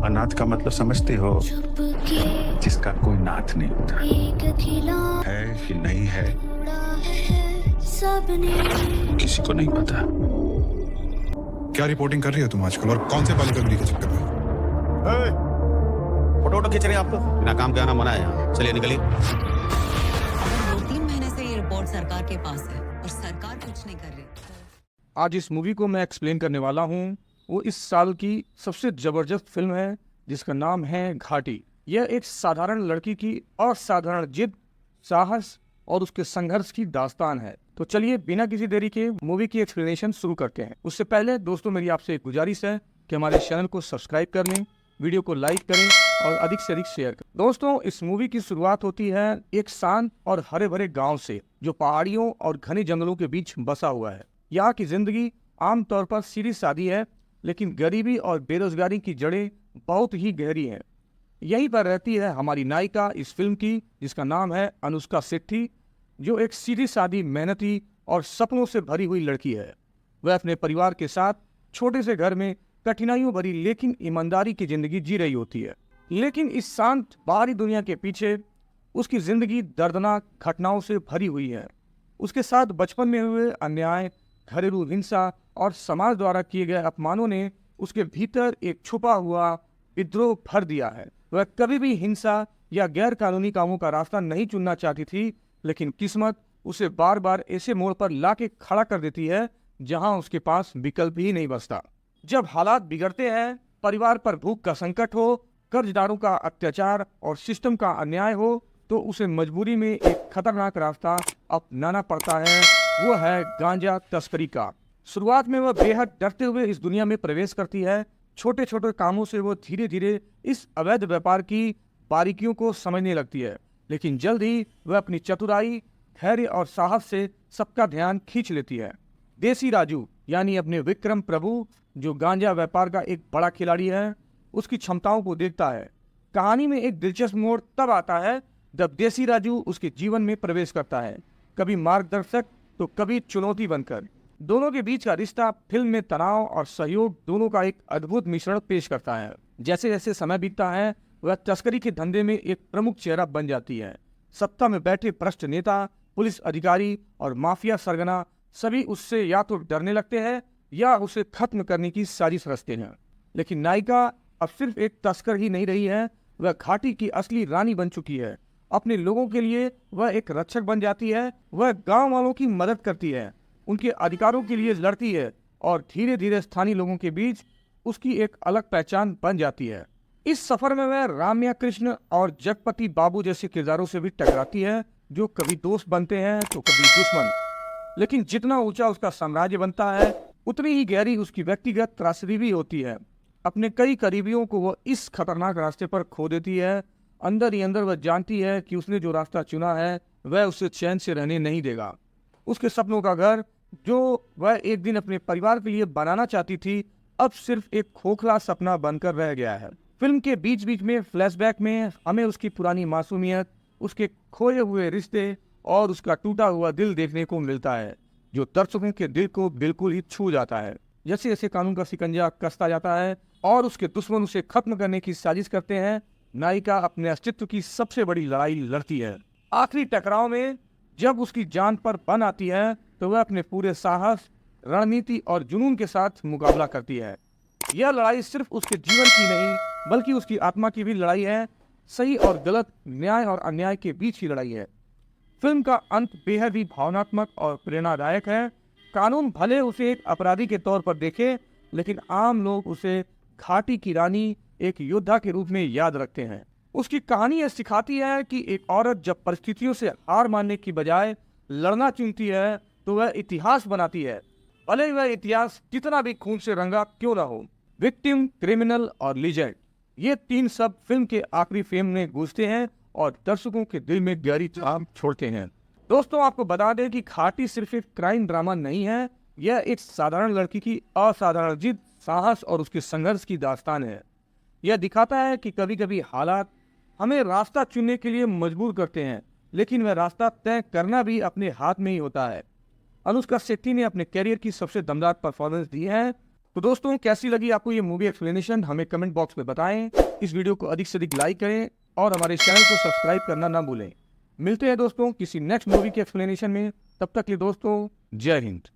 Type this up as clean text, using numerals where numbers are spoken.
अनाथ का मतलब समझते हो? जिसका कोई नाथ नहीं होता। है कि नहीं है किसी को नहीं पता। क्या रिपोर्टिंग कर रही हो तुम आजकल, और कौन से बालिका गृह के चक्कर में? फोटो वोटो खींच रहे हैं आप तो, बिना काम के आना मना है यहाँ। चलिए निकलिए। 2-3 महीने से ये रिपोर्ट सरकार के पास है और सरकार कुछ नहीं कर रही। आज इस मूवी को मैं एक्सप्लेन करने वाला हूँ। वो इस साल की सबसे जबरदस्त फिल्म है जिसका नाम है घाटी। यह एक साधारण लड़की की असाधारण जिद, साहस और उसके संघर्ष की दास्तान है। तो चलिए बिना किसी देरी के मूवी की एक्सप्लेनेशन शुरू करते हैं। उससे पहले दोस्तों मेरी आपसे एक गुजारिश है कि हमारे चैनल को सब्सक्राइब कर लें, वीडियो को लाइक करें और अधिक से अधिक शेयर करें। दोस्तों इस मूवी की शुरुआत होती है एक शांत और हरे भरे गाँव से, जो पहाड़ियों और घने जंगलों के बीच बसा हुआ है। यहाँ की जिंदगी आमतौर पर सीधी सादी है, लेकिन गरीबी और बेरोजगारी की जड़ें बहुत ही गहरी हैं। यहीं पर रहती है हमारी नायिका इस फिल्म की, जिसका नाम है अनुष्का शेट्टी, जो एक सीधी सादी, मेहनती और सपनों से भरी हुई लड़की है। वह अपने परिवार के साथ छोटे से घर में कठिनाइयों भरी लेकिन ईमानदारी की जिंदगी जी रही होती है। लेकिन इस शांत बाहरी दुनिया के पीछे उसकी जिंदगी दर्दनाक घटनाओं से भरी हुई है। उसके साथ बचपन में हुए अन्याय, घरेलू हिंसा और समाज द्वारा किए गए अपमानों ने उसके भीतर एक छुपा हुआ विद्रोह भर दिया है। वह कभी भी हिंसा या गैर कानूनी कामों का रास्ता नहीं चुनना चाहती थी, लेकिन किस्मत उसे बार बार ऐसे मोड़ पर लाके खड़ा कर देती है जहां उसके पास विकल्प ही नहीं बचता। जब हालात बिगड़ते हैं, परिवार पर भूख का संकट हो, कर्जदारों का अत्याचार और सिस्टम का अन्याय हो, तो उसे मजबूरी में एक खतरनाक रास्ता अपनाना पड़ता है। वो है गांजा तस्करी का। शुरुआत में वह बेहद डरते हुए इस दुनिया में प्रवेश करती है। छोटे छोटे कामों से वो धीरे धीरे इस अवैध व्यापार की बारीकियों को समझने लगती है, लेकिन जल्द ही वह अपनी चतुराई, धैर्य और साहस से सबका ध्यान खींच लेती है। देसी राजू यानी अपने विक्रम प्रभु, जो गांजा व्यापार का एक बड़ा खिलाड़ी है, उसकी क्षमताओं को देखता है। कहानी में एक दिलचस्प मोड़ तब आता है जब देसी राजू उसके जीवन में प्रवेश करता है, कभी मार्गदर्शक तो कभी चुनौती बनकर। दोनों के बीच का रिश्ता फिल्म में तनाव और सहयोग दोनों का एक अद्भुत मिश्रण पेश करता है। जैसे जैसे समय बीतता है, वह तस्करी के धंधे में एक प्रमुख चेहरा बन जाती है। सत्ता में बैठे भ्रष्ट नेता, पुलिस अधिकारी और माफिया सरगना सभी उससे या तो डरने लगते हैं या उसे खत्म करने की साजिश रचते हैं। लेकिन नायिका अब सिर्फ एक तस्कर ही नहीं रही है, वह घाटी की असली रानी बन चुकी है। अपने लोगों के लिए वह एक रक्षक बन जाती है। वह गांव वालों की मदद करती है, उनके अधिकारों के लिए लड़ती है और धीरे धीरे स्थानीय लोगों के बीच उसकी एक अलग पहचान बन जाती है। इस सफर में वह राम्या कृष्ण और जगपति बाबू जैसे किरदारों से भी टकराती है, जो कभी दोस्त बनते हैं तो कभी दुश्मन। लेकिन जितना ऊंचा उसका साम्राज्य बनता है, उतनी ही गहरी उसकी व्यक्तिगत त्रासदी भी होती है। अपने कई करीबियों को वह इस खतरनाक रास्ते पर खो देती है। अंदर ही अंदर वह जानती है कि उसने जो रास्ता चुना है वह उसे चैन से रहने नहीं देगा। उसके सपनों का घर, जो वह एक दिन अपने परिवार के लिए बनाना चाहती थी, अब सिर्फ एक खोखला सपना बनकर रह गया है। फिल्म के बीच बीच में फ्लैशबैक में हमें उसकी पुरानी मासूमियत, उसके खोए हुए रिश्ते और उसका टूटा हुआ दिल देखने को मिलता है, जो दर्शकों के दिल को बिल्कुल ही छू जाता है। जैसे जैसे कानून का शिकंजा कसता जाता है और उसके दुश्मन उसे खत्म करने की साजिश करते हैं, नायिका अपने अस्तित्व की सबसे बड़ी लड़ाई लड़ती है। आखिरी टकराव में जब उसकी जान पर बन आती है, तो वह अपने पूरे साहस, रणनीति और जुनून के साथ मुकाबला करती है। यह लड़ाई सिर्फ उसके जीवन की नहीं, बल्कि उसकी आत्मा की भी लड़ाई है। सही और गलत, न्याय और अन्याय के बीच की लड़ाई है। फिल्म का अंत बेहद ही भावनात्मक और प्रेरणादायक है। कानून भले उसे एक अपराधी के तौर पर देखे, लेकिन आम लोग उसे घाटी की रानी, एक योद्धा के रूप में याद रखते हैं। उसकी कहानी यह सिखाती है कि एक औरत जब परिस्थितियों से हार मानने की बजाय लड़ना चुनती है, तो वह इतिहास बनाती है, भले वह इतिहास कितना भी खून से रंगा क्यों ना हो। विक्टिम, क्रिमिनल और लीजेंड, ये तीन सब फिल्म के आखिरी फ्रेम में गूंजते हैं और दर्शकों के दिल में गहरी छाप छोड़ते हैं। दोस्तों आपको बता दें कि घाटी सिर्फ एक क्राइम ड्रामा नहीं है, यह एक साधारण लड़की की असाधारण जिद, साहस और उसके संघर्ष की दास्तान है। यह दिखाता है कि कभी कभी हालात हमें रास्ता चुनने के लिए मजबूर करते हैं, लेकिन वह रास्ता तय करना भी अपने हाथ में ही होता है। अनुष्का शेट्टी ने अपने कैरियर की सबसे दमदार परफॉर्मेंस दी है। तो दोस्तों कैसी लगी आपको ये मूवी एक्सप्लेनेशन हमें कमेंट बॉक्स में बताएं। इस वीडियो को अधिक से अधिक लाइक करें और हमारे चैनल को सब्सक्राइब करना ना भूलें। मिलते हैं दोस्तों किसी नेक्स्ट मूवी के एक्सप्लेनेशन में, तब तक के लिए दोस्तों जय हिंद।